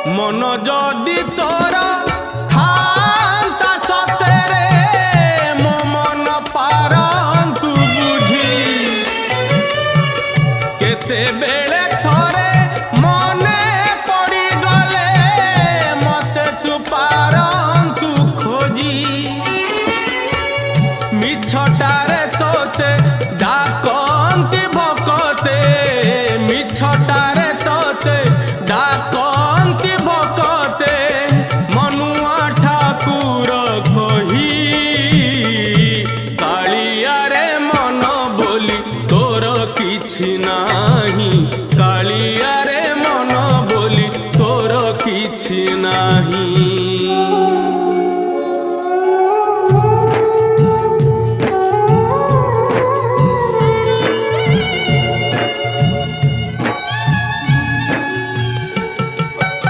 मन जदि तोर थांता सतेरे मो मन पारंतु बुझी केते बेले थोरे मने पड़ी गले मते तू पारंतु खोजी मिछटारे तोते डाकंती भकते मिछटारे तोते डाकंती भकते मनुआ ठाकुर कही कालिया रे मन बोली तोर किछि नाही कालिया रे मन बोली तोर किछि नाही।